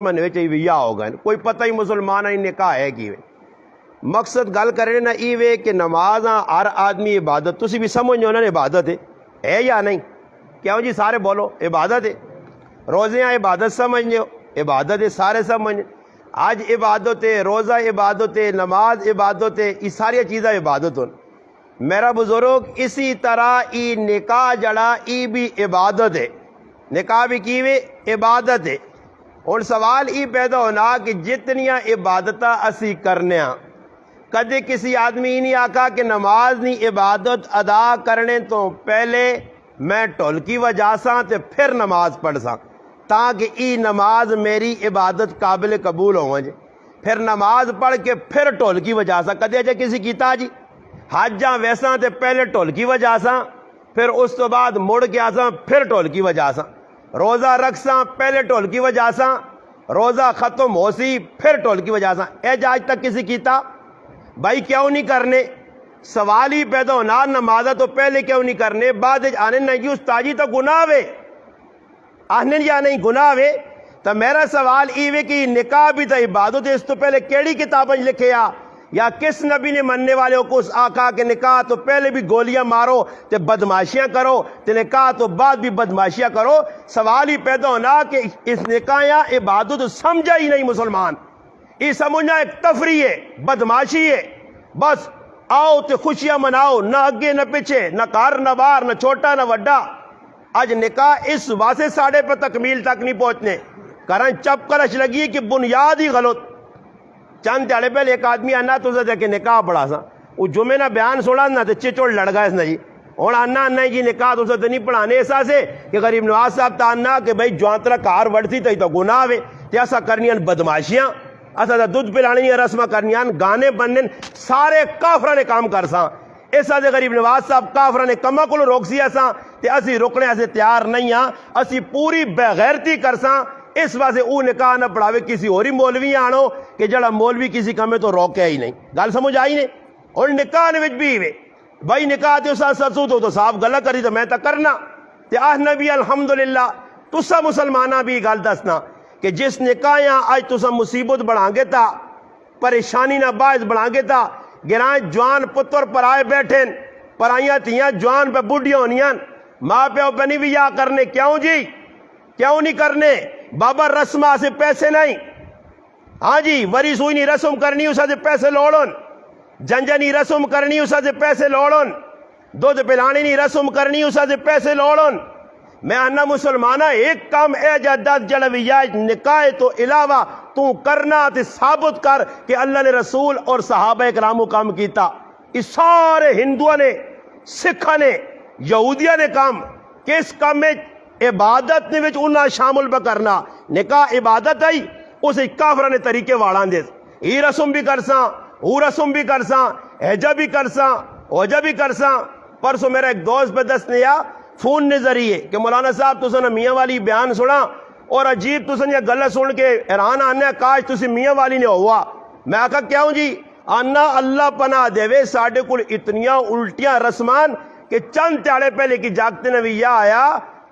ویا ہو گئے کوئی پتہ ہی مسلمان ہی نکاح ہے کی مقصد گل کرنے نہ ایوے کہ نماز ہر آدمی عبادت تسی بھی سمجھو نا عبادت ہے یا نہیں؟ کیوں جی سارے بولو عبادت ہے. روزے عبادت سمجھنے ہو عبادت ہے سارے سمجھنے. آج عبادت ہے روزہ عبادت ہے نماز عبادت ہے یہ ساری چیزیں عبادت ہو. میرا بزرگ اسی طرح ای نکاح جڑا ای بھی عبادت ہے. نکاح بھی کی ہوئے عبادت ہے. اور سوال یہ پیدا ہونا کہ جتنیاں عبادتاں اسی کرنے ہاں کدے کسی آدمی نہیں آکھا کہ نماز نہیں عبادت ادا کرنے تو پہلے میں ٹولکی وجا ساں تے پھر نماز پڑھ ساں تاکہ ای نماز میری عبادت قابل قبول ہو جائے. پھر نماز پڑھ کے پھر ٹولکی وجا ساں کدے جے کسی کیتا جی؟ حجاں ویساں تے پہلے ٹولکی وجا ساں پھر اس تو بعد مڑ کے آساں پھر ٹولکی وجا ساں. روزہ رکھساں پہلے ٹولکی وجا ساں روزہ ختم ہو سی پھر ٹولکی وجا ساں. اے آج تک کسی کیتا؟ بھائی کیوں نہیں کرنے؟ سوال ہی پیدا ہونا نمازہ تو پہلے کیوں نہیں کرنے بعد آنے نہیں استاجی تو گناہ وے آنے یا نہیں گناہ وے. تو میرا سوال یہ ہے کہ نکاح بھی تو عبادت ہے. اس تو پہلے کیڑی کتابیں لکھے یا کس نبی نے مننے والے کو اس آقا کہ نکاح تو پہلے بھی گولیاں مارو تے بدماشیاں کرو تے نکاح تو بعد بھی بدماشیاں کرو. سوال ہی پیدا ہونا کہ اس نکاح یا عبادت سمجھا ہی نہیں مسلمان. یہ سمجھنا ایک تفریح ہے بدماشی ہے. بس آؤ تے خوشیاں مناؤ نہ اگے نہ پیچھے نہ کار نہ بار نہ چھوٹا نہ وڈا. آج نکاح اس واسطے ساڑھے پہ تکمیل تک نہیں پہنچنے کرن چپ کرش لگی کہ بنیاد ہی غلط. چند دیڑے پہلے ایک آدمی آنا تو سے کہ نکاح پڑھا سا وہ جمعے نہ بیان سوڑا نہ تے چچوڑ لڑ گئے اس نے جی اور آنا جی نکاح تو سے نہیں پڑھانے ایسا سے کہ غریب نواز صاحب تا آنا کہ بھئی جوانترہ کار وڑتی تو گناہ وے تے ایسا کرنیاں بدماشیاں ایسا دودھ پلانی رسمہ کرنیاں گانے بننے سارے کافرہ نے کام کر ساں. ایسا دے غریب نواز صاحب کافرہ نے کمہ کو روک سی ایسا تے اسی رکنے ایسے تیار نہیں ہاں اسی پوری بغیرتی کر ساں. اس واسطے او نکاح نہ پڑھاوے کسی اوری مولوی آنو کہ جڑا مولوی کسی کمے تو روکے ہی نہیں. گل سمجھ آئی نہیں؟ اور نکاح نے بھی ہوئے بھائی نکاح تے اسا سسو تو صاف گلا کری تو میں تا کرنا تے نبی الحمدللہ تسا مسلمانہ بھی گل دسنا کہ جس نکاح آج تسا مصیبت بڑھا گے تا پریشانی نہ باعث بڑھا گے تا گرائیں جوان پتر پر آئے بیٹھیں پرائیاں تھیاں جوان پہ بوڑھیاں ہونیاں ماں پیو پہ نہیں بھی یا کرنے. کیوں جی کیوں نہیں کرنے؟ بابا رسمہ سے پیسے نہیں. ہاں جی وری سوئی نہیں رسم کرنی اسا سے پیسے لوڑن جنجنی رسم کرنی اسا سے پیسے لوڑن دودھ پلانی نہیں رسم کرنی اسا سے پیسے لوڑن. میں آنا مسلمانہ ایک کام اے جدد جلویہ نکاح تو علاوہ تو کرنا تے ثابت کر کہ اللہ نے رسول اور صحابہ اکرامو کام کیتا. اس سارے ہندووں نے سکھا نے یہودیہ نے کام کس کام میں عبادت نے وچ انہاں شامل پہ کرنا. نکاح عبادت ہے اسے کافرہ نے طریقے واڑان دے ای رسم بھی کرساں او رسم بھی کرساں حجہ بھی کرساں اوجہ بھی کرساں. پرسوں میرا ایک دوست پہ دست نیا فون نے ذریعے کہ مولانا صاحب تسا نے میاں والی بیان سنا اور عجیب تسا نے گلہ سن کے حیران آنے کاش تسی میاں والی نے ہوا. میں آکھا کیوں جی؟ آنا اللہ پناہ دے وے ساڑھے کل اتنیاں الٹیاں رسمان کہ چند تیارے پہلے کی جاگتے نویہ آیا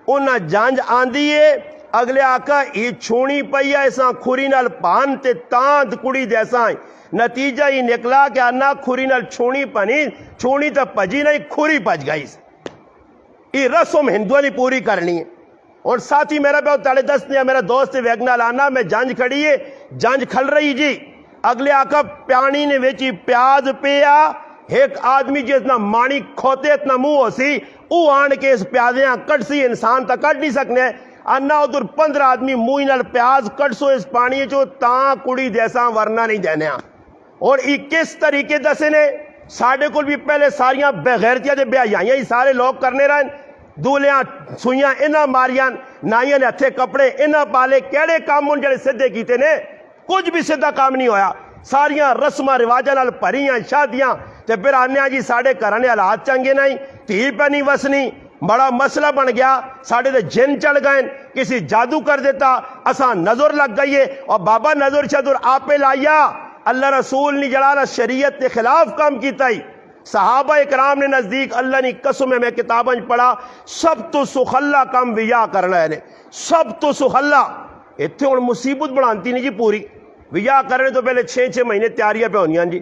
انہاں جانج آندھی ہے اگلے آقا یہ چھوڑی پئیا ایسا کھوری نال پانتے تاند کڑی جیسا ہے. نتیجہ یہ نکلا کہ آنا کھوری نال چھوڑی پنی چھوڑی تا پجی نہیں کھوری پج گئی سے. یہ رسم ہندووں نے پوری کرنی ہے. اور ساتھی میرا بہت تاڑے دست نہیں میرا دوست ویگنا لانا میں جانج کھڑی ہے جانج کھل رہی جی اگلے آقا پیانی نے ویچی پیاز پیا ایک آدمی جی اتنا مانی کھوتے اتنا منہ ہو سی او آن کے اس پیازیاں کٹ سی انسان تا کٹ نہیں سکنے انا ادھر 15 آدمی موئی نال پیاز کٹ سو اس پانی جو تاں کڑی جیسا ورنہ نہیں دینے. اور یہ کس طریقے دسے نے ساڑھے کل بھی پہلے ساریاں بغیرتیاں دے بیایاں ہی سارے لوگ کرنے رہن دولیاں سوئیاں انہاں ماریاں نائیاں نے ہتھے کپڑے انہاں پالے کیڑے کام ان جڑے سدھے کیتے نے کچھ بھی سدھا کام نہیں ہویا. ساریاں رسمہ رواجہ نال پریاں شادیاں تے پھر آنے جی ساڑھے کرانے حالات چنگے نہیں تھی پہ نہیں وسنی بڑا مسئلہ بن گیا ساڑھے دے جن چڑھ گئے کسی جادو کر دیتا اساں نظر لگ گئی ہے اور بابا نظر شدر آپے لائیا اللہ رسول نے جلالا شریعت کے خلاف کام کیتا ہی. صحابہ اکرام نے نزدیک اللہ نے قسم میں کتابیں پڑھا سب تو سخلہ کام ویا کرنا ہے سب تو سخلہ ਇੱਥੇ ਹੁਣ ਮੁਸੀਬਤ ਬਣਾਉਂਦੀ ਨਹੀਂ ਜੀ ਪੂਰੀ। ਵਿਆਹ ਕਰਨੇ ਤੋਂ ਪਹਿਲੇ 6-6 ਮਹੀਨੇ ਤਿਆਰੀਆਂ ਪੈ ਹੋਣੀਆਂ ਜੀ,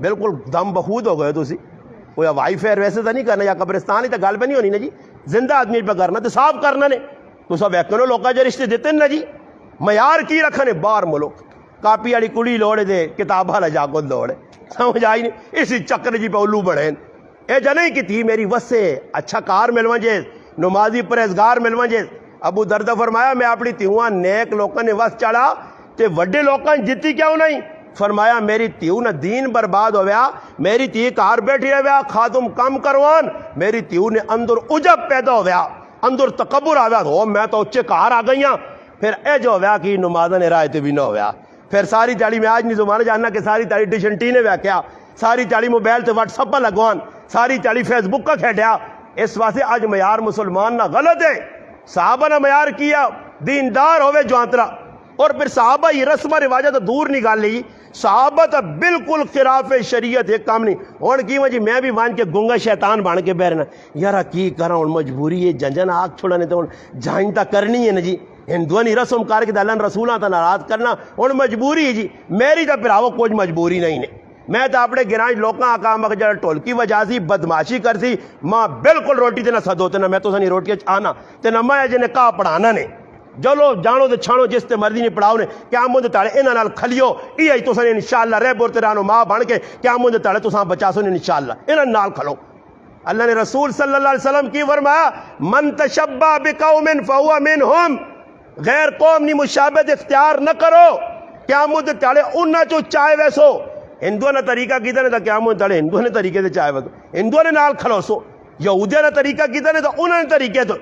بالکل دم بخود ہو گئے تسی کوئی ہوائی فیئر ویسے تو نہیں کرنا یا قبرستان ہی تو گل پہ نہیں ہونی نا جی زندہ آدمی پہ کرنا تو صاف کرنا نے تو سب ایکنو لوگا جو رشتے دیتے نا جی معیار کی رکھنے باہر ملک کاپی والی کڑی لوڑے دے کتاب والا جاگو دوڑے سمجھ آئی نہیں اسی چکر جی پہ الو بڑھیں اے جنہیں کی تھی میری وسے اچھا کار ملوان جیس نمازی پرہیزگار ملوان جیس ابو دردہ فرمایا میں اپنی تیوان نیک لوکاں نے وس چڑھا تے وڈے لوکاں جتی کیوں نہیں فرمایا میری تیو نہ دین برباد ہو گیا میری تی کار بیٹھی ہویا خاتم کم کروان میری تیو نے اندر عجب پیدا ہو گیا اندر تکبر آ گیا ہو میں تو اچھے کار آ گئی ہاں پھر اے جو ہوا کہ نمازہ نے رائے تے بھی نہ ہوا پھر ساری تیاری میں آج نہیں زمانہ جاننا کہ ساری تیاری ڈیشنٹینے ویا کیا ساری تیاری موبائل تے واٹس اپ پہ لگوان ساری تیاری فیس بک کا کھیڑیا اس واسطے آج معیار مسلمان نہ غلط ہے صحابہ نے معیار کیا دیندار ہوئے جوانترا اور پھر صحابہ یہ رسم رواجہ تو دور نکال لی صحابہ تو بالکل خلاف شریعت ایک کام نہیں اور کی وجہ میں بھی مان کے گنگا شیطان بان کے بیرنا یارا کی کرا ہوں مجبوری ہے جنجن آگ چھوڑانے تو جائن تا کرنی ہے نا جی ہندوانی رسم کار کے دلن رسولہ تا ناراض کرنا اور مجبوری ہے جی میری تو پھر آوہ کوئی مجبوری نہیں ہے میں تو اپنے گرانج لوکاں آقا مگر جڑا ٹولکی وجہ سی بدماشی کر سی ماں بالکل روٹی تے نہ صدوتے نہ میں تو سنی روٹی آنا تے نہ میں جنہیں کہا پڑھانا نے جلو جانو تے چھانو جس تے مرضی نہیں پڑھاؤ نے کیا مجھے تاڑے انہاں نال کھلیو ای آئی تو سنی انشاءاللہ رہ بورتے رانو ماں بان کے کیا مجھے تاڑے تو ساں بچا سنی انشاءاللہ انہاں نال کھلو اللہ نے رسول صلی اللہ علیہ وسلم کی فرمایا من تشبہ بقوم فہو منہم غیر قوم نی مشابہت اختیار نہ کرو کیا مجھے تاڑے انہاں چو چاہے ویسو ہندوؤں نے طریقہ کیتا نے تو کیا مجھے تاڑے ہندوؤں نے طریقے سے چاہے ویسو ہندوؤں نے نال کھلو سو یہودیہ نے طریقہ کیتا نے تو انہوں نے طریقے تو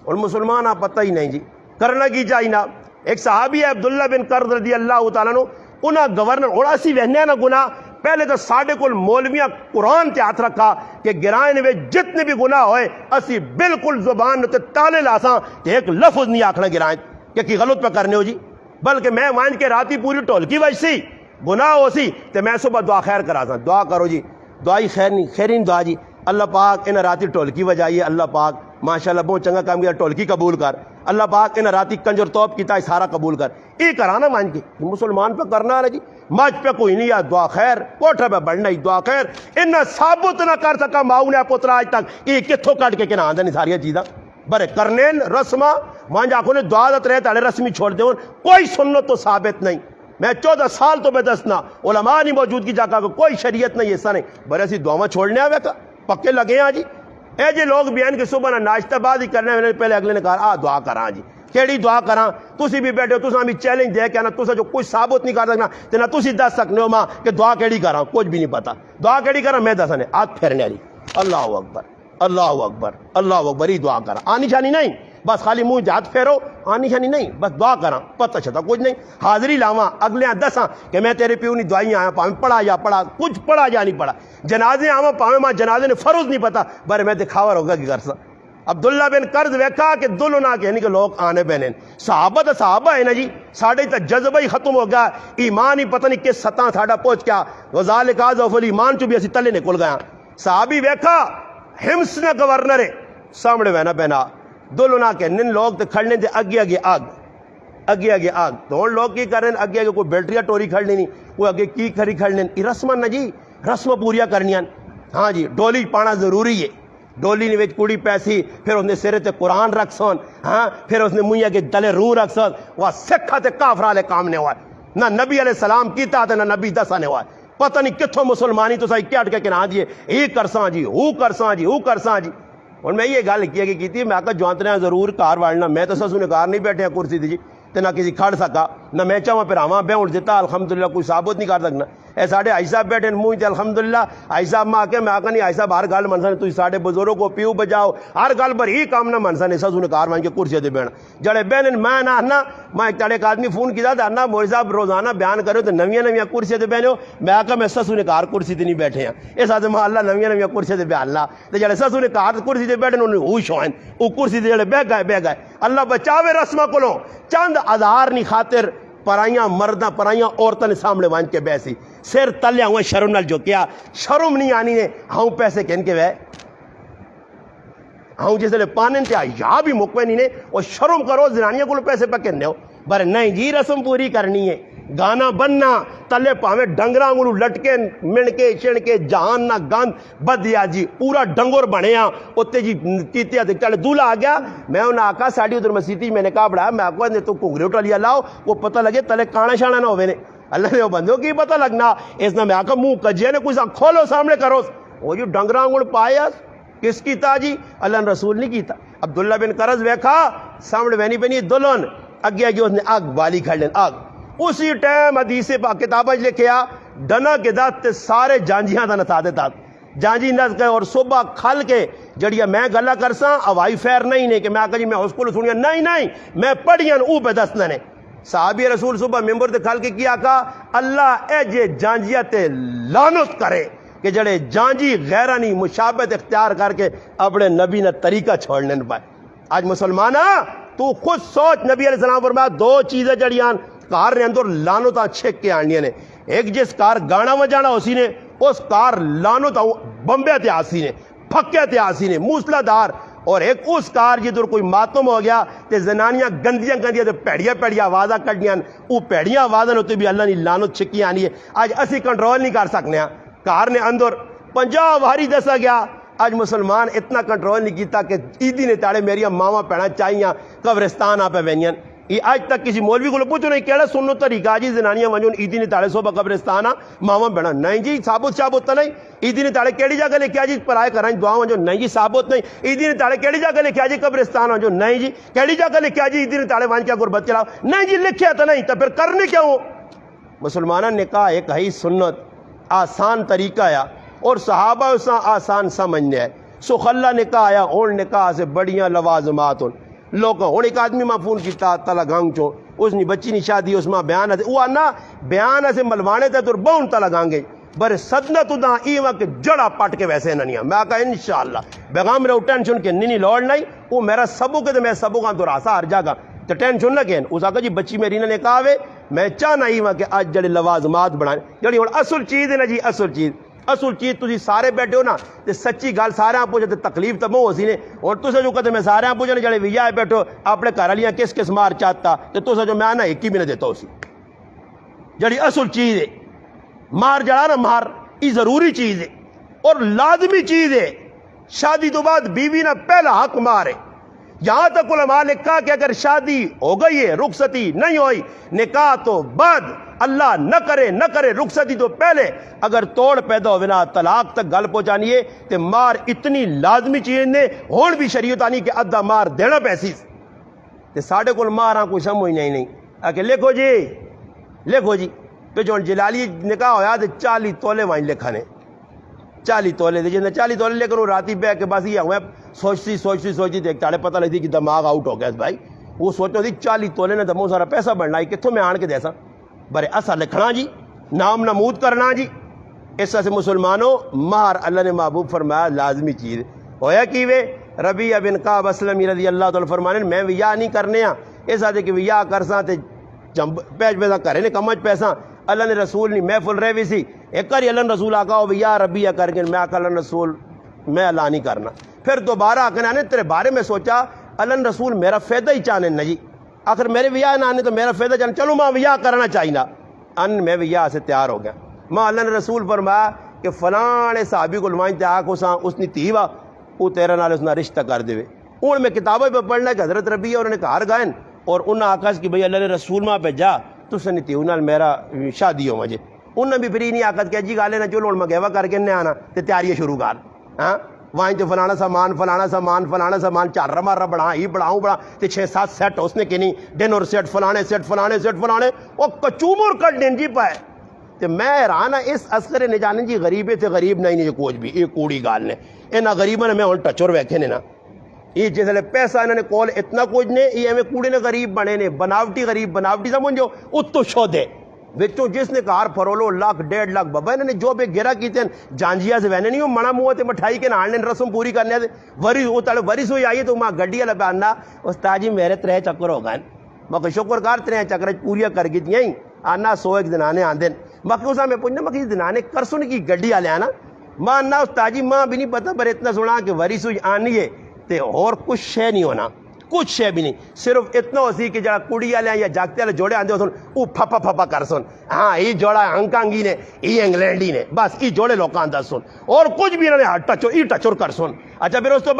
اور مسلمان آپ پتہ ہی نہیں جی کرنا کی چاہیے نا ایک صحابی ہے عبداللہ بن قرض رضی اللہ تعالیٰ عنہ انہاں گورنر اور اسی وہنے نا گناہ پہلے تو ساڑھے کل مولویاں قرآن تے ہاتھ رکھا کہ گرائن میں جتنے بھی گناہ ہوئے اسی بالکل زبان تے تالے لاساں تے ایک لفظ نہیں آکھنا گرائن کہ کی غلط پہ کرنے ہو جی بلکہ میں مان کے راتی پوری ٹول کی وجہ سی گناہ ہو سی تے میں صبح دعا خیر کرا سا دعا کرو جی دعائی خیر نہیں خیرین دعا جی اللہ پاک انہاں راتی ٹول کی وجہ ہے اللہ پاک ماشاءاللہ بہت چنگا کام کیا ٹول کی قبول کر اللہ پاک انہاں راتی کنجر توپ کیتا ہے سارا قبول کر یہ کرانا مان کے مسلمان پہ کرنا ہے جی مجھ پہ کوئی نہیں ہے دعا خیر کوٹھے پہ بڑھنا ہی دعا خیر انہاں ثابت نہ کر سکا ماؤں نے پترا آج تک یہ کتھوں کٹ کے کنا آندھا نہیں ساری چیزاں برے کرنے رسمہ مان جا کو نے دعا دت رہے تاڑے رسمی چھوڑ دے کوئی سنت تو ثابت نہیں میں 14 سال تو بے دسنا علماء نہیں موجود کی جاکا کوئی شریعت نہیں ایسا نہیں برے سی دعا چھوڑنے آوے کا پکے لگے ہیں جی اے جی لوگ بیان کے صبح ناشتہ بعد ہی کرنے میں پہلے اگلے نے کہا دعا کراں جی کیڑی دعا کراں تسی بھی بیٹھے ہو تساں بھی چیلنج دے کہ نا تساں جو کچھ ثابت نہیں کر سکنا تے نہ تسی دس سکنے ہو ماں کہ دعا کیڑی کراں کچھ بھی نہیں پتا دعا کیڑی کراں میں دسنے ہاتھ پھیرنے والی اللہ اکبر اللہ اکبر اللہ اکبر ہی دعا کراں آنی شانی نہیں بس خالی منہ ہاتھ پھیرو آنی شانی نہیں بس دعا کراں پتہ چھتا کچھ نہیں حاضری لاواں اگلے دساں کہ میں تیرے پیو نہیں دعائیں آیا پاویں پڑھا یا پڑھا کچھ پڑھا یا نہیں پڑھا جنازے آواں پاویں ماں جنازے نے فرض نہیں پتا برے میں دکھاوا ہوگا کہ کرسا عبداللہ بن قرض ویکھا کہ دلو نہ کہنی کہ لوگ آنے بہنے صحابہ تو صحابہ ہے نا جی ساڑھے تا جذبہ ہی ختم ہو گیا ایمان ہی پتہ نہیں کس سطح ساڑھا پہنچ گیا وذالک ضعف الایمان چو بھی اسی تلے نکل گیا صحابی ویکھا ہمس نہ گورنر ہے سامنے بہنا بہنا دلو نہ کہنن لوگ تے کھڑنے تے اگے آگ تو لوگ کی کریں اگے کوئی بیٹریاں ٹوری کھڑنی نہیں کوئی اگے کی کھڑی کھڑنے یہ رسم نہ جی رسم پوریا کرنیاں ہاں جی ڈولی پانا ضروری ہے ڈولی نے وچ کڑی پیسی پھر اس نے سرے تے قرآن رکھ سون ہاں پھر اس نے منہ کے دلے روح رکھ سون وہ سکھا تے کافرہ لے کام نے ہوا نہ نبی علیہ السلام کیتا تے نہ نبی دسا نے ہوا پتہ نہیں کتھوں مسلمانی تو سائی کیا اٹکے کہ نہ دیئے ہی کرساں جی ہو کرساں جی اور میں یہ گل کی تھی میں آقا جوانتنے ضرور کار واڑنا میں تو سسو نے کار نہیں بیٹھے ہیں کرسی دی جی تے نہ کسی کھڑ سکا نہ میں چاہاں پھر آواں بے اٹھ دیتا الحمدللہ کوئی ثابت نہیں کر سکنا اے ساڑھے آئی صاحب بیٹھے منہ تے الحمدللہ آئی صاحب میں آکے میں آقا نہیں آئی صاحب ہر گل منسا نے تھی ساڑھے بزرگوں کو پیو بجاؤ ہر گل پر ہی کام نہ منسا نے سسو نے کار وہاں کے کرسی دے بینا جڑے بہن میں نہ آنا میں ایک تاڑے ایک آدمی فون کیا تھا آنا موری صاحب روزانہ بیان کرو تو نویاں کرسی دے بہنے ہو میں آقا میں سسو نے کار کرسی تے نہیں بیٹھے ہیں اس آدھے میں اللہ نویاں کرسی دے بیان لا تے جڑے سسو نے کار کرسی دے بیٹھے انہوں نے ہوش ہوئیں وہ کرسی دے جڑے بہ گئے اللہ بچاوے رسمہ کلوں چند ہزار نہیں خاطر پرائیاں مرداں پرائیاں عورتوں نے سامنے وانچ کے بیسی سر تلیا ہوئے شرم نال جو کیا شرم نہیں آنی نے ہاؤں پیسے کہن کے وے ہاؤں جس لئے پانن تے یا بھی مکوے نہیں نے اور شرم کرو زنانیاں کو پیسے پہ کہنے ہو بر نہیں جی رسم پوری کرنی ہے گانا بننا تلے پاویں ڈنگراں کو لٹکے منکے چھڑکے جہان نہ گند بدیا جی پورا ڈنگر بنیا اوتے جی کیتیا تے چل دولہا آ گیا میں انہاں آکھا ساڈی ادھر مسیتی میں نے کہا بڑا میں آکھا نے تو گھنگرے ٹالیا لاؤ وہ پتہ لگے تلے کانا شانا نہ ہوے نے اللہ نے وہ بندوں کی پتہ لگنا اس نے میں آکھا منہ کجے نے کوئی سا کھولو سامنے کرو وہ جو ڈنگراں کو پایا کس کیتا جی اللہ نے رسول نہیں کیتا عبداللہ بن قرض ویکھا سامنے وینی پینی دلہن اگے اگے اس نے آگ بالی کھڑ لین آگ اسی ٹائم حدیث کتابیں لکھیا ڈنا کے دات سارے جانجیاں دا نتا دیتا جانجی نس گئے اور صبح کھل کے جڑیا میں گلا کرساں ہوائی فیر نہیں نے کہ میں آکھا جی میں اس کو سنیا نہیں میں پڑھیاں او پہ دسنا نے صحابی رسول صبح ممبر تے کھل کے کیا کہا اللہ اے جے جانجیاں تے لعنت کرے کہ جڑے جانجی غیرانی مشابہت اختیار کر کے اپنے نبی نے طریقہ چھوڑنے پائے آج مسلمانہ تو خود سوچ نبی علیہ السلام فرمایا دو چیزیں جڑیاں کار نے اندر لانوتا چھک کے آنیاں نے ایک جس کار گانا وجانا اسی نے اس کار لانوتا بمبے تے آسی نے پھکے تے آسی نے موسلا دار اور ایک اس کار جدھر کوئی ماتم ہو گیا تے زنانیاں گندیاں تے پیڑیاں آوازاں کٹنیاں وہ پیڑیاں آوازاں ہوتے بھی اللہ نے لانت چھکی آنی ہے آج اسی کنٹرول نہیں کر سکنے ہیں کار نے اندر 50 واری دسا گیا آج مسلمان اتنا کنٹرول نہیں کیتا کہ عیدی نے تاڑے میری ماما پینا چاہیاں قبرستان آپ وینیاں یہ آج تک کسی مولوی کو پوچھو نہیں کہڑا سنو طریقہ جی زنانیاں ونجون عیدی نے تاڑے صبح قبرستان ماما پینا نہیں جی ثابت تو نہیں عیدی نے تاڑے کیڑی جگہ لکھیا جی پرائے کرائیں دعا ونجو نہیں جی ثابت نہیں عیدی نے تاڑے کیڑی جگہ لکھیا جی قبرستان ونجو نہیں جی کیڑی جگہ لکھیا جی عیدی نے تاڑے وان کیا غربت چلاؤ نہیں جی لکھیا تو نہیں تو پھر کرنے کیا ہو مسلمانہ نکاح ایک ہی سنت آسان طریقہ آیا اور صحابہ اساں آسان سمجھنے ہے سخلا نکاح آیا اور نکاح سے بڑیاں لوازمات ہوں لوگ ہوں ایک آدمی ماں فون کیتا تلا گانگ چو اس نے بچی نہیں شادی اس ماں بیان ہے وہ آنا بیان ہے ملوانے تے تو بہن تلا گانگے برے صدنہ تو دا ای وقت جڑا پٹ کے ویسے نہ نہیں میں کہا انشاءاللہ بیغام میرا ٹینشن کے نہیں لوڑ نہیں وہ میرا سبو کے تو میں سبو کا تو راسا ہر جاگا تو ٹینشن نہ کہن اس آقا جی بچی میری نے کہا ہوئے میں چاہنا ہی وہاں کہ آج جڑے لوازمات بڑھائیں جڑی اور اصل چیز ہے نا جی اصل چیز تھی سارے بیٹھے ہو نا تو سچی گل سارے پوچھے تو تکلیف تو بہت سی نے اور تصے جو کہتے میں سارے پوچھنے جڑے ویا بیٹھو اپنے گھر والیاں کس مار چاہتا تو تصے جو میں نہ ایک ہی بھی نہ دیتا اسی جڑی اصل چیز ہے مار جڑا نا مار یہ ضروری چیز ہے اور لازمی چیز ہے شادی تو بعد بیوی نہ پہلا حق مار ہے یہاں تک علماء نے کہا کہ اگر شادی ہو گئی ہے رخصتی نہیں ہوئی نکاح تو بعد اللہ نہ کرے رخصتی تو پہلے اگر توڑ پیدا ہوئے نا طلاق تک گل پہنچانی ہے تو مار اتنی لازمی چیز نے ہون بھی شریعت آنی کہ ادھا مار دینا پیسی تو ساڑھے کو ماراں کوئی سمجھ نہیں کہ لکھو جی پہ جو جلالی نکاح ہویا تو 40 تولے وائن لکھانے 40 تولے دے جن 40 تولے لے کر وہ راتی بے کے بس یہ ہوئے سوچتی ایک تاڑے پتہ لگتی کہ دماغ آؤٹ ہو گیا بھائی وہ سوچتا تھی 40 تولے نے دمو سارا پیسہ بڑھنا ہے کتوں میں آن کے دیسا برے اصا لکھنا جی نام نمود کرنا جی اس سے مسلمانوں مہر اللہ نے محبوب فرمایا لازمی چیز ہویا کی وے ربیعہ بن کعب اسلمی رضی اللہ تعالی فرمانے میں ویا نہیں کرنے ہاں اس آدھے کہ ویا کرساں تے پیج پیسہ کرے نے کمج پیسہ اللہ نے رسول نہیں محفل رہ بھی سی ایک کری اللہ نے رسول آقا ہو ویا ربیعہ کر کے میں آقا اللہ رسول میں اللہ نہیں کرنا پھر دوبارہ آقا نے تیرے بارے میں سوچا اللہ نے رسول میرا فائدہ ہی چاہنے نہ جی آخر میرے ویا نہ آنے تو میرا فائدہ چاہنے چلو ماں ویا کرنا چاہینا میں ویا سے تیار ہو گیا ماں اللہ نے رسول فرمایا کہ فلاں صحابی کو لمائیں تے آکو ساں اس نے تیوا وہ تیرا نال اس نے رشتہ کر دے ان میں کتابیں پہ پڑھنا کہ حضرت ربیعہ انہوں نے کہار گائن اور انہوں نے آکا کہ بھئی اللہ نے رسول ماں پہ جا تو سے نہیں تیو نال میرا شادی ہو مجھے انہوں نے بھی پھر نہیں آکا کہ جی گالے نہ چلو میں گیوہ کر کے نہیں آنا تے تیاری شروع کر ہاں وہاں جو فلانا سامان چار رہا بڑھا ہی بڑھاؤں تے 6-7 سیٹ اس نے کہنی ڈنر سیٹ فلانے وہ کچومر کر دین جی پائے تے میں حیران اس عسکر نے جانے جی غریبے تے غریب نہیں جی کوچ بھی یہ کوڑی گال نے یہ نہ غریبہ نے میں ہوں ٹچور ویکھے نے نا یہ جیسے پیسہ انہوں نے کول اتنا کچھ نے یہ ہمیں کوڑے نے غریب بنے نے بناوٹی سمجھو اتو شو دے بچوں جس نے کار پھرولو 1.5 لاکھ بابا انہوں نے جو بے گرا کیتے ہیں جانجیا سے وینے نہیں ہو منا موہ تے مٹھائی کے نالنے رسم پوری کرنے سے ورس ہوئی آئیے تو ماں گڈی والا بیاننا استاد جی میرے 3 چکر ہو گئے میں شکر کار 3 چکر پوریا کر گئی تھی آنا 100 ایک دنانے آندے باقی اسا میں پوچھنا میں دنانے کرسن کی گڈی والے آنا ماں آنا استاد جی ماں بھی نہیں پتا پر اتنا سنا کہ ورس ہوئی آنی ہے تے اور کچھ شے نہیں ہونا کچھ شے بھی نہیں، صرف اتنا ہو سی کہ جڑا کڑی والے یا جاگتے والے جوڑے آندے ہو سن وہ پھپا پھپا کر سن، ہاں یہ جوڑا ہانگ کانگی نے یہ انگلینڈی نے، بس یہ جوڑے لوگ آندہ سن اور کچھ بھی انہوں نے ٹچور کر سن۔ اچھا پھر اس تو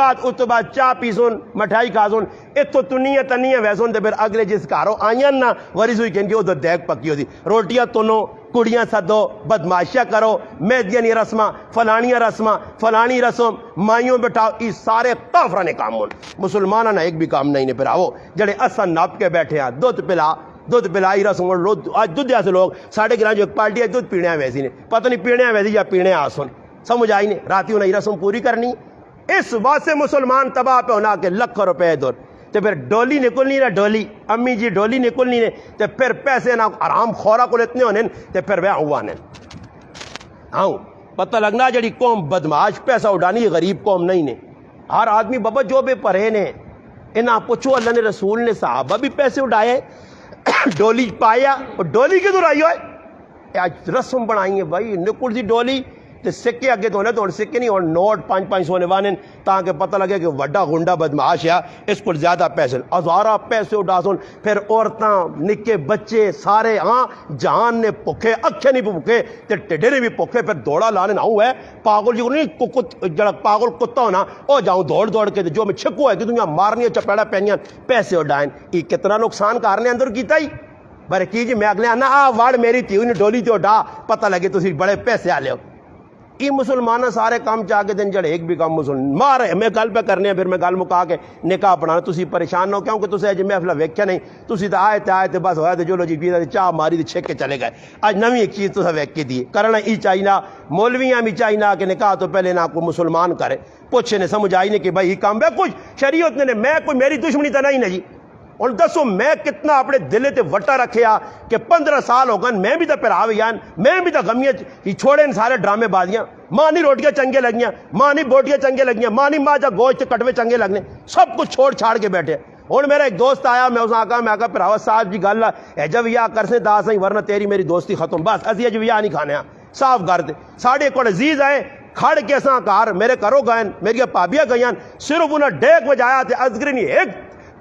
بعد چاہ پی سن، مٹھائی کھا سن، اتو تنیاں تنیاں ویسن تے پھر اگلے جس گھروں آئیں نا وریز ہوئی کہیں ادھر دیکھ پکی ہوتی، روٹیاں تنو، کڑیاں سدو، بدماشیاں کرو، مہدیاں نی رسماں، فلانیاں رسماں، فلانی رسم، مائیوں بٹھاؤ، یہ سارے کافراں نے کام ہون، مسلمانوں نے ایک بھی کام نہیں نے پھراو، جڑے اسن نپ کے بیٹھے ہیں دودھ پلائی رسم، آج دودھ سے لوگ ساڑھے گران جو ایک پارٹی ہے دودھ پینے ویسی نے، پتہ نہیں پینے ویسی یا پینے آسن، سمجھ آئی نہیں، راتی انہیں رسم پوری کرنی، اس واسطے مسلمان تباہ پہ ہونا کہ لکھ روپے دور، تو پھر ڈولی نکلنی نہ ڈولی، امی جی ڈولی نکلنی نے، تو پھر پیسے نہ آرام خورا کو اتنے ہونے، تو پھر وہ ہوا نے ہاں پتہ لگنا جڑی قوم بدماش پیسہ اڑانی غریب قوم نہیں نے، ہر آدمی بابا جو بے پرے نے، انہاں پوچھو اللہ نے رسول نے صحابہ بھی پیسے اڑائے، ڈولی پایا اور ڈولی کدھر آئی ہوئے، آج رسم بنائی ہے بھائی، نکل دی ڈولی تے سکے اگے تو ہونے سکے نہیں اور نوٹ 500 نے وانے تاکہ پتہ لگے کہ وڈا گنڈا بدماش ہے اس کو زیادہ پیسے، ہزارہ پیسے اڑا سن، پھر عورتاں نکے بچے سارے ہاں جہان نے پکھے اکھے نہیں پکھے تے ٹڈے نے بھی پکھے، پھر دوڑا لانے نہ ہے پاگل جو نہیں جڑا پاگل کتا ہونا او جاؤں دوڑ کے جو میں چھکو ہے کہ دنیا مارنی چپیڑا پہنیاں پیسے اڑائیں، یہ کتنا نقصان کارنے اندر کیتا ہی بارے کی جی میں اگلے آنا واڑ میری تھی انہیں ڈولی تے اڑا پتہ لگے تسی بڑے پیسے آلے ہو، یہ مسلمانہ سارے کام چاہ کے دن جڑے ایک بھی کام مسلمان مار میں گل پہ کرنے ہیں، پھر میں گل مکا کے نکاح پڑھانا، تسی پریشان ہو کیونکہ تسی اج محفلہ ویکھیا نہیں، تسی تو آئے تے بس ہویا تے جو لو جی پیدا چاہ ماری تے چھک کے چلے گئے، اج نویں ایک چیز تسا ویکھ کے دی کرنا ای چاہینا، مولویاں بھی چاہینا کہ نکاح تو پہلے نہ کوئی مسلمان کرے، پوچھے نے سمجھ آئی نے کہ بھائی یہ کام ہے کچھ شریعت نے میں کوئی میری دشمنی تو نہیں نا جی، اور دسو میں کتنا اپنے دل تے وٹا رکھیا کہ 15 سال ہو گئے میں بھی تو پھراو یان میں بھی تو غمیاں چھوڑے ان سارے ڈرامے بازیاں، ماں نہیں روٹیاں چنگے لگیاں، ماں نہیں بوٹیاں چنگے لگیاں، ماں نہیں ماں گوشت کٹوے چنگے لگنے، سب کچھ چھوڑ چھاڑ کے بیٹھے۔ اور میرا ایک دوست آیا میں اس آقا میں پھراوا صاحب جی گل ہے جب یا کر سے دا سہی ورنہ تیری میری دوستی ختم، بس اسی اج ویا نہیں کھانے صاف کر دے، ساڑھے کو عزیز آئے کھڑ کے ساں کار میرے کرو گئے میری پابیاں گئیاں، صرف انہیں ڈیک بجایا تے ازگری نہیں ایک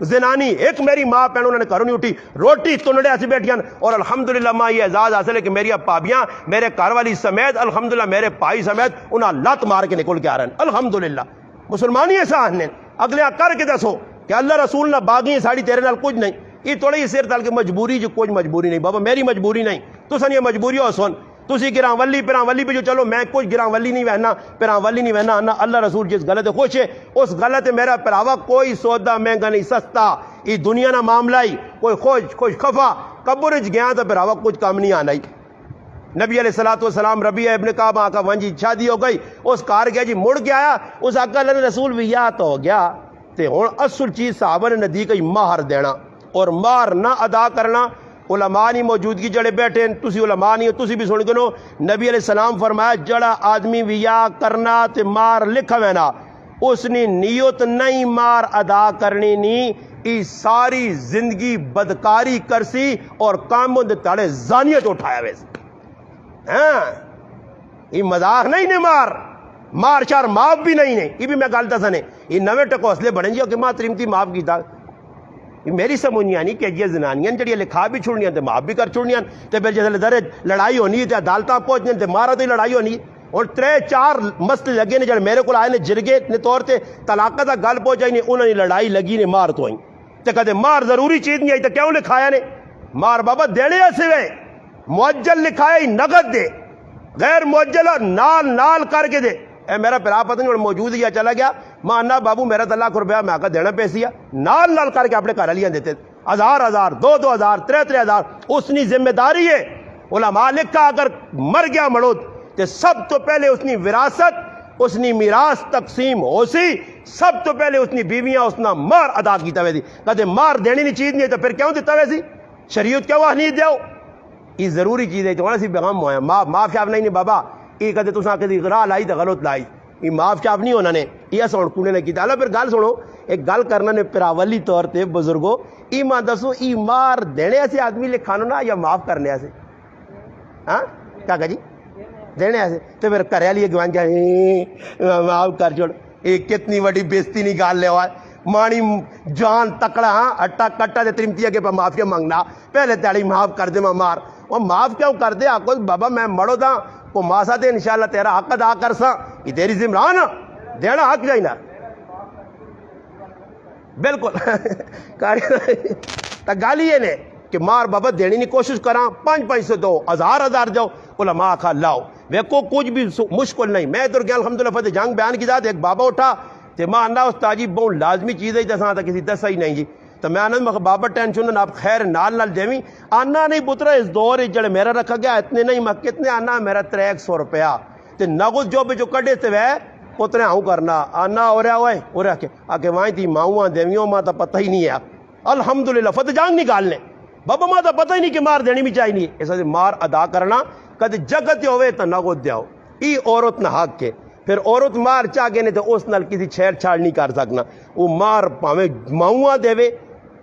زنانی ایک میری ماں پہن انہوں نے گھروں نہیں اٹھی، روٹی تنڑے ایسی بیٹھیاں، اور الحمدللہ ماں یہ اعزاز حاصل ہے کہ میری پابیاں میرے گھر والی سمیت الحمدللہ میرے پائی سمیت انہیں لت مار کے نکل کے آ رہے ہیں، الحمدللہ مسلمانی ایسا آنے اگلے کر کے دسو کہ اللہ رسول نہ باغی ساڑی تیرے نال کچھ نہیں، یہ تھوڑی سر تل کے مجبوری جو کوئی مجبوری نہیں بابا میری مجبوری نہیں، تو سن یہ مجبوری ہو سن تسی گراں ولی پہ جو چلو میں کچھ گراں ولی نہیں وہنا پیراں ولی نہیں وہنا نہ اللہ رسول جس غلط ہے خوش ہے اس غلط ہے میرا پراوا کوئی سودا مہنگا نہیں سستا، یہ دنیا نہ معاملہ ہی کوئی خوش خفا قبر گیا تو پراوا کچھ کام نہیں آنا ہی۔ نبی علیہ الصلوۃ والسلام ربیعہ ابن کعب آقا ونجی شادی ہو گئی اس کار گیا جی مڑ کے آیا اس آقا اللہ رسول بھی یا تو ہو گیا تے ہن اصل چیز صحابہ نے ندی کا مہر دینا اور مہر نہ ادا کرنا، علماء نہیں موجودگی جڑے بیٹھے ہیں تسی علماء نہیں ہو تسی بھی سن گنو، نبی علیہ السلام فرمایا جڑا آدمی ویا کرنا تے مار لکھا وینا اس نے نیت نہیں مار ادا کرنی نہیں، ای ساری زندگی بدکاری کرسی اور کاموں دے تاڑے زانیت اٹھایا ویسے، ہاں یہ مذاق نہیں نے مار چار معاف بھی نہیں نے، یہ بھی میں گل دسنے یہ نویں ٹکوسلے بڑھیں جی کہ ماں تریمتی معاف کیتا، میری سمجھ نہیں آنی کہ یہ زنانیاں جڑی لکھا بھی چھوڑنیاں تے معاف بھی کر چھوڑنیاں تے پھر جیسے درے لڑائی ہونی تے عدالتاں پہنچنے تے مارا تے لڑائی ہونی، اور 3-4 مسئلے لگے نے جڑے میرے کو آئے نے جرگے نے طور تے طلاق دا گل پہنچائی نے انہوں نے لڑائی لگی نے مار تو آئی تے کہتے مار ضروری چیز نہیں آئی تے کیوں لکھایا نے مار بابا دینے ایسے گئے معجل لکھایا ہی نگد دے غیر معجل نال کر کے دے، اے میرا پھرا پتہ نہیں موجود ہی چلا گیا مانا بابو میرا تو لاکھ روپیہ میں آقا دینا پیسیا نال کر کے اپنے گھر والیاں دیتے 1000 2,000 3,000 اس نے ذمہ داری ہے، علماء لکھا اگر مر گیا مڑو تو سب تو پہلے اس نے وراثت اس نے میراث تقسیم ہو سی سب تو پہلے اس نے بیویاں اس نے مار ادا کیتا ہوئے تھی، کہتے مار دینی نہیں چیز نہیں تو پھر کیوں دیتا ہوئے سی شریعت کیا وہ نہیں دیو یہ ضروری چیز ہے تو سی پیغام ہوا ہے معاف شاف نہیں بابا یہ کہتے تو کہتے راہ لائی تو غلط لائی یہ معاف شاف نہیں ہونا نے یہ سن کونے نے کیتا اللہ پھر گل سنو ایک گل کرنا نے پراولی طور تے بزرگوں ای ماں دسو ای مار دینے سے آدمی لکھانو نا یا معاف کرنے سے ہاں کیا جی دینے سے تو پھر کرے لیے گوان جائے معاف کر چھوڑ یہ کتنی بڑی بےزتی نہیں گال لے ہوا ہے مانی جان تکڑا ہاں اٹا کٹا دے ترمتی کے پہ معافیا منگنا پہلے تیاری معاف کر دے مار اور معاف کیوں کر دے آکو بابا میں مڑو دا کو ماسا دے انشاءاللہ تیرا حق ادا کر سا یہ تیری ذمہ نا دینا حق جائنا بالکل تا گالی یہ نے کہ مار بابا دینی نہیں کوشش کراں 500 دو 1000 جاؤ علماء کھا لاؤ ویکو کچھ بھی مشکل نہیں میں ادھر گیا الحمدللہ فتح جنگ بیان کی ذات ایک بابا اٹھا تے ماں اندہ استاجی بہت لازمی چیز ہے جیسا تا کسی دسا ہی نہیں جی تو میں آنا بابا ٹینشن آپ خیر نال دیویں آنا نہیں پترا اس دور جڑے میرا رکھا گیا اتنے نہیں میں کتنے آنا میرا 300 روپیہ تے نغز جو کڈے تے وے اتنے آؤں کرنا آنا ہو رہا ہوئے ہو رہا کہ آکے وہاں تھی ماؤں دیویوں ماں تا پتہ ہی نہیں ہے الحمدللہ فتح جنگ نکالنے بابا ماں تا پتہ ہی نہیں کہ مار دینی بھی چاہی نہیں ایسا سے مار ادا کرنا کدھ جگت ہوئے تو نغز دیاؤ ای عورت نہ حق کے پھر عورت مار چاہ گئے نہیں تو اس نال کسی چھیڑ چھاڑ نہیں کر سکنا وہ مار پاویں ماؤں دے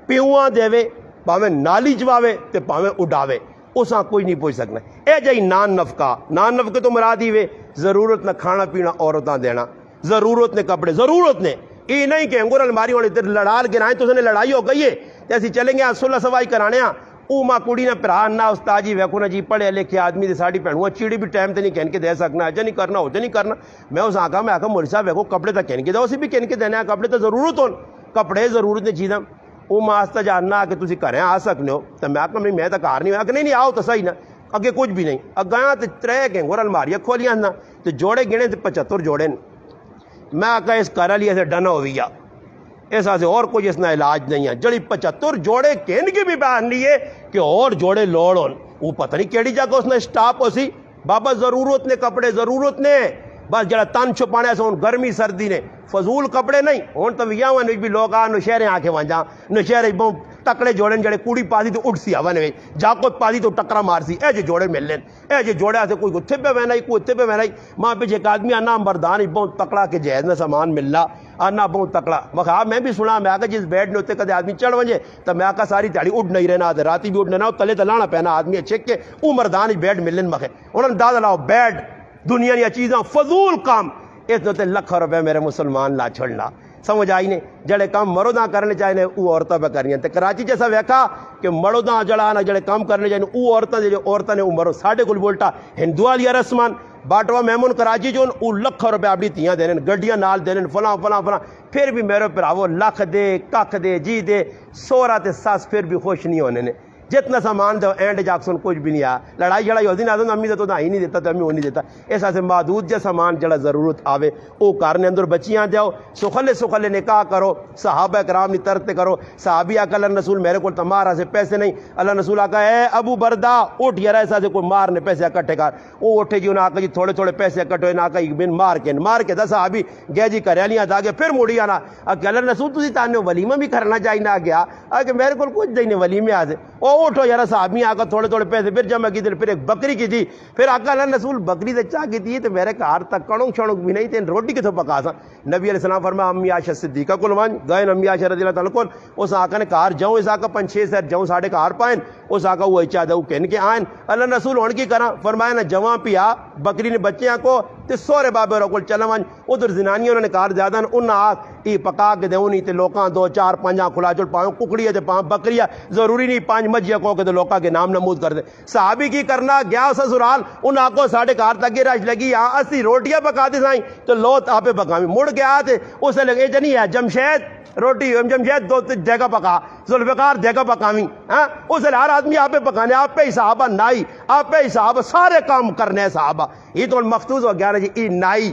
پیواں دے پاویں نالی چواوے تے پاویں اڈاوے اساں کوئی نہیں پوچھ سکنا اے جائی نان نفقے تو مرادی وے ضرورت نہ کھانا پینا عورتاں دینا ضرورت نے کپڑے ضرورت نے یہ نہیں کہ انگور الماری ہونے ادھر لڑال گرائیں تو اسے لڑائی ہو گئی ہے جیسی چلیں گے صلح سوائی کرانے ہاں او ماں کڑی نہ پرا نہ استاد جی ویکو نہ جی پڑھے لکھے آدمی دے ساڑی پہنوں چیڑی بھی ٹائم تے نہیں کہن کے دے سکنا اجا نہیں کرنا ہوجا نہیں کرنا میں اس آکا میں آکا مولوی صاحب ویکو کپڑے تا کہن کے دے اسی بھی کہن کے دینا کپڑے تا ضرورت ہون کپڑے ضرورت نے چیزاں او ماں آستا جاننا کہ تسی گھریں آ سکنے ہو تو میں آکا میں تا کار نہیں ہوا کہ نہیں آؤ تو صحیح نہ اگے کچھ بھی نہیں اگاں تے 3 کہ انگور الماریاں کھولیاں نہ تو جوڑے گنے تے 75 جوڑے میں آکا اس کرا لیا سے ڈنا ہو گیا ایسا سے اور کوئی اس نہ علاج نہیں ہے جڑی 75 جوڑے کہن کی بھی بیان لیے کہ اور جوڑے لوڑ ہون وہ پتہ نہیں کیڑی جگہ اس نے سٹاپ ہو سی بابا ضرورت نے کپڑے ضرورت نے بس جڑا تن چھپانے سے ہون گرمی سردی نے فضول کپڑے نہیں ہون تو ویاواں بھی لوگ آ نشہریں آ کے وانجا نشہریں بہت تکڑے جوڑے جڑے کوڑی پاسی تو اٹھ سی ہوا نے جاکو پاسی تو ٹکرا مار سی اے جے جوڑے مل لین اے جے جوڑے سے کوئی اتھے پہ وینائی کوئی اتھے پہ وینائی ماں پہ ایک آدمی آنا مردان ہی بہت تکڑا کے جہیز میں سامان ملنا آنا بہت تکڑا مخواہ میں بھی سنا میں آکا جس بیڈ نے ہوتے کدے آدمی چڑھ ونجے تو میں آکا ساری تیاری اٹھ نہیں رہنا آدھے راتی بھی اٹھ نہیں رہنا تلے تلانا پہنا آدمی چھک کے او مردان ہی بیڈ ملن مخے انہوں نے دادا لاؤ بیڈ دنیا نیا چیزاں فضول کام اس نے لکھ روپے میرے مسلمان لا چھڑنا سمجھ آئی نے جڑے کام مرداں کرنے چاہیے وہ عورتوں پہ کرنی تے کراچی جیسا ویکھا کہ مرداں جڑا نا جڑے کام کرنے چاہیے وہ عورتوں نے مرو ساڈے کول بولٹا ہندو والی رسمان باٹوا میمون کراچی جو وہ لکھ روپے اپنی تیاں دینے گڈیاں نال دینے فلاں فلاں فلاں پھر بھی میرے پراو لکھ دے ککھ دے جی دے سورا تے ساس پھر بھی خوش نہیں ہونے نے جتنا سامان دو اینڈ جاکسن کچھ بھی نہیں آیا لڑائی جڑائی ہوتی نہ امی تو ہی نہیں دیتا تو امی وہ نہیں دیتا ایسا سے محدود جا سامان جڑا ضرورت آوے وہ کرنے اندر بچیاں دیو سخلے نکاح کرو صحابہ کرام نی ترتے کرو صحابی آکا اللہ رسول میرے کو تمہارا سے پیسے نہیں اللہ رسول آکا اے ابو بردا اٹھ یار ایسا سے کوئی مارنے پیسے اکٹھے کر وہ اٹھے جی انہیں آکا جی تھوڑے پیسے اکٹھے ہوئے آکا بن مار کے دا صحابی گیا جی کریالیاں دا گیا پھر موڑی آنا کہ اللہ رسول تسی تانے ولیمہ بھی کرنا چاہیے نہ گیا کہ میرے کو کچھ دینے ولیمے آ سے اٹھو یار صحابی آکا تھوڑے پیسے پھر جمع کی تھی پھر ایک بکری کی تھی پھر آقا اللہ رسول بکری سے چاہ کی تھی تو میرے کار تک کڑوں شڑوں بھی نہیں تھے روٹی کتوں پکا سا نبی علیہ السلام فرمایا امی عائشہ صدیقہ کو لوان گئے امی عائشہ رضی اللہ تعالیٰ کون اس آقا نے کار جاؤں اس آقا 5-6 سیر جاؤں ساڑھے کار پائیں اس آقا وہ اچھا دو کہن کے آئیں اللہ رسول ہون کی کرا فرمایا نا جوان پیا بکری نے بچیاں کو تے سورے بابے رکول چلا مان ادھر زنانیوں انہوں نے کار زیادہ ان آگ ای پکا کے دے نہیں تے لوکاں 2-4-5 کھلا چل پاؤں ککڑی ہے تے پاؤں بکری ہے ضروری نہیں 5 مجھیاں کو کہ لوکاں کے نام نمود کر دے صحابی کی کرنا گیا سسرال ان آگوں ساڑھے کار تک راش لگی یہاں 80 روٹیاں پکا دی سائیں تو لوت آپے پکاویں مڑ گیا تے اسے لگے جنی ہے جمشید روٹی جمشید 2 جگہ پکا ذوالفقار جگہ پکاویں ہاں اسے ہر آدمی آپے پکانے آپ پہ صحابہ نائی آپ پہ صحابہ سارے کام کرنے ہیں صحابہ یہ تو مخصوص ہو گیا نا جی ای نائی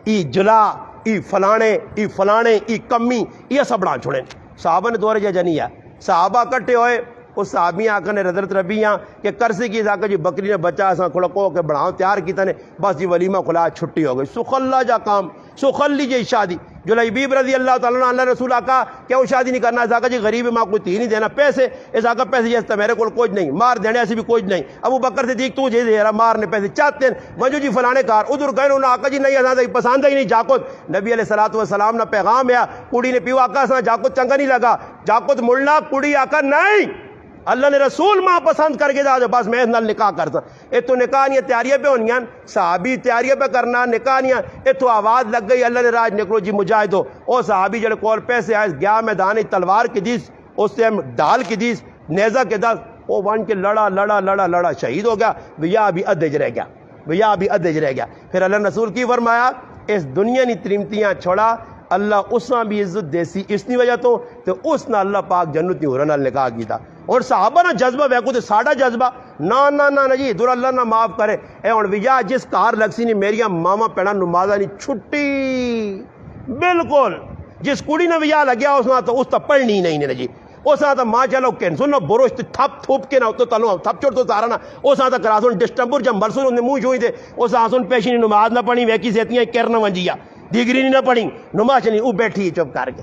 ای جلا ای فلانے ای کمی یہ سب بڑا چھوڑیں صحابہ نے دور جنی ہے صحابہ کٹے ہوئے اس صحابی آقا نے حضرت ربیاں کہ کرسی کی آقا جی بکری نے بچہ ایسا کھڑا کو کے بڑھاؤ تیار کی تنے بس جی ولیمہ کھلا چھٹی ہو گئی سخلہ جا کام سخلی جی شادی جلیبیب رضی اللہ تعالیٰ عنہ اللہ رسول آقا کیا وہ شادی نہیں کرنا اس آقا جی غریب ماں کوئی تھی نہیں دینا پیسے اس آقا پیسے جیستا میرے کو کچھ نہیں مار دینے ایسی بھی کچھ نہیں ابو بکر سے دیکھ تو جی دیرا مارنے پیسے چاہتے ہیں منجو جی فلانے کار ادھر گئے انہوں آقا جی نہیں ایسا پسند ہی نہیں جاکت نبی علیہ السلام نے پیغام ہے کڑی نے پیو آقا سا جاکت چنگا نہیں لگا جاکت ملنا کڑی آقا نہیں اللہ نے رسول ماں پسند کر کے دا جو بس میں نال نکاح کرتا اے تو نکاح نہیں تیاریاں پہ ہونیاں صحابی تیاریاں پہ کرنا نکاح نہیں اے تو آواز لگ گئی اللہ نے راج نکلو جی مجاہدو او صحابی جڑے کول پیسے آئے گیا میدان تلوار کی دیس اس ٹائم ڈال کی دیس نیزہ کے دس وہ ون کے لڑا شہید ہو گیا ویا بھی ادھج رہ گیا رہ گیا پھر اللہ رسول کی فرمایا اس دنیا نی تریمتیاں چھوڑا اللہ اس نہ بھی عزت دیسی اس نی وجہ تو اس نہ اللہ پاک جنت نی ہورن نال نکاح کیتا اور صحابہ نہ جذبہ ویکو تے ساڈا جذبہ نہ جی در اللہ نہ معاف کرے اے ہن ویا جس کار لگسی نی میریاں ماما پینا نمازاں نی چھٹی بالکل جس کڑی نے ویا لگیا اس نہ تو اس تا پڑھنی نہیں نے جی اس نہ تو ماں چلو کینسل نہ بروش تھپ تھوپ کے نہ تو تلو تھپ چوڑ تو سارا نہ اس نہ تو کراسون ڈسٹمبر جب مرسون انہیں منہ جوئی تھے اس آسون پیشی نے نماز نہ پڑھی ویکی سیتیاں کرنا ونجیا دیگری نہیں نہ پڑھی نماز نہیں او بیٹھی چپ کر کے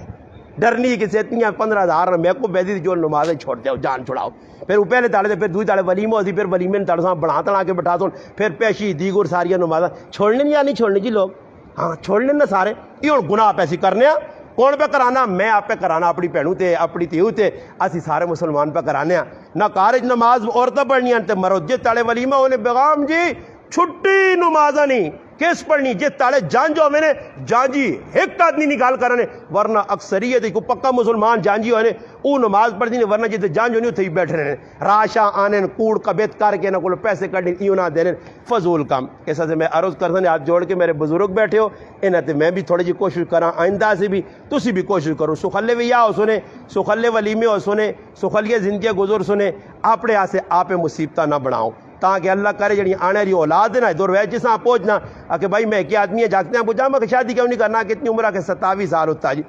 ڈرنی کی سیتیاں 15,000 میں کو بیدی جو نمازیں چھوڑ جاؤ جان چھڑاؤ پھر وہ پہلے تاڑے پھر دوئی تاڑے ولیمہ ہوتی پھر ولیمے نے تاڑے بنا تڑا کے بٹھا دوں پھر پیشی دیگر ساریاں نمازیں چھوڑنے یا نہیں چھوڑنے جی لوگ ہاں چھوڑنے نہ سارے یہ گناہ پیسی کرنے ہیں کون پہ کرانا میں آپ پہ کرانا اپنی بھینوں تے اپنی تیو تے اسی سارے مسلمان پہ کرانے ہیں نہ کارج نماز عورتیں پڑھنی ہیں مرجے تاڑے ولیمہ ہونے بیغام جی چھٹی نمازہ نہیں کیس پڑھنی جے تاڑے جان جو میں نے جان جی ایک آدمی نکال کرنے ورنہ اکثریت کو پکا مسلمان جان جی ہونے او نماز پڑھ دینے ورنہ جیتے جان جو نہیں تھی بیٹھ رہے راشا آنے کوڑ کبیت کر کے نہ کل پیسے کٹیں ایوں نہ دینے فضول کام ایسا سے میں عرض کرتا ہوں ہاتھ جوڑ کے میرے بزرگ بیٹھے ہو انہیں تے میں بھی تھوڑی جی کوشش کراں آئندہ سے بھی تسی بھی کوشش کرو سخلے ویا ہو سنے سخلے ولیمے ہو سنے سخلیے زندگی گزر سنے اپنے آسے آپ مصیبتہ نہ بڑھاؤ تاکہ اللہ کرے جڑی آنے والی اولاد ہے نا دور ویج جس پہنچنا کہ بھائی میں کیا آدمی ہے جاگتے ہیں پوچھا میں شادی کیوں نہیں کرنا کتنی عمر ہے کہ 27 سال ہوتا جی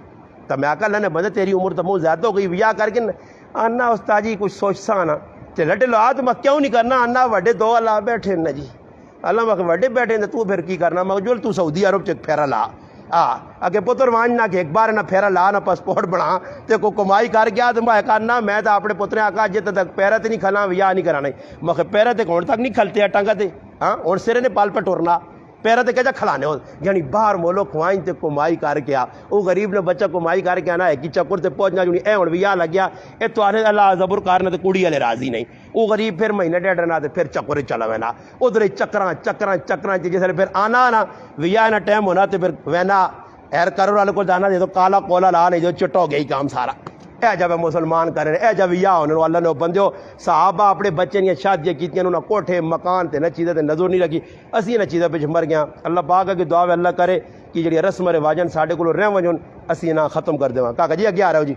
تو میں کہا اللہ نے بندے تیری عمر تو بہت زیادہ ہو گئی ویا کر کے آنا استاد جی کچھ سوچتا نا چلے لو تو میں کیوں نہیں کرنا آنا وڈے دو اللہ بیٹھے نا جی اللہ میں وڈے بیٹھے نا تو پھر کی کرنا میں جو تو سعودی عرب چ پھیرا لا اگے پتر ماننا کہ ایک بار نہ پھیرا لا نہ پاسپورٹ بنا تے کو کمائی کر گیا تو میں کرنا میں تو اپنے پترے آکا جے تک پیرا تے نہیں کھلا ویا نہیں کرانا میں پیرا تے کون تک نہیں کھلتے ٹانگا تے ہاں اور سرے نے پال پہ ٹورنا پیرا تے کہجا کھلانے ہو یعنی باہر مولو کھوائیں تے کمائی کر کے آ وہ غریب نے بچہ کمائی کر کے آنا ہے کہ چکر تے پہنچنا جو اے ہن ویا لگیا اے تو آنے اللہ زبر کارنا تے کڑی والے راضی نہیں وہ غریب پھر مہینے ڈیڑھ نہ تے پھر چکر چلا وینا ادھر چکراں جیسے پھر آنا نا ویا نہ ٹائم ہونا تے پھر وینا ایر کرو والے کو جانا دے تو کالا کولا لا نہیں جو چٹا ہو گئی کام سارا اے جب مسلمان کرے اے جب یا ہونے اللہ نے بندیو صحابہ اپنے بچے نے شادیاں کیتیاں انہوں نے کوٹھے مکان تے نہ چیزیں تے نظر نہیں لگی اسی نہ چیزیں پچھ مر گیا اللہ پاک کی دعا ہے اللہ کرے کہ جڑی رسم رواجن ساڈے کولوں رہ ونجن اسی نہ ختم کر دیواں کاکا جی اگے آ رہے ہو جی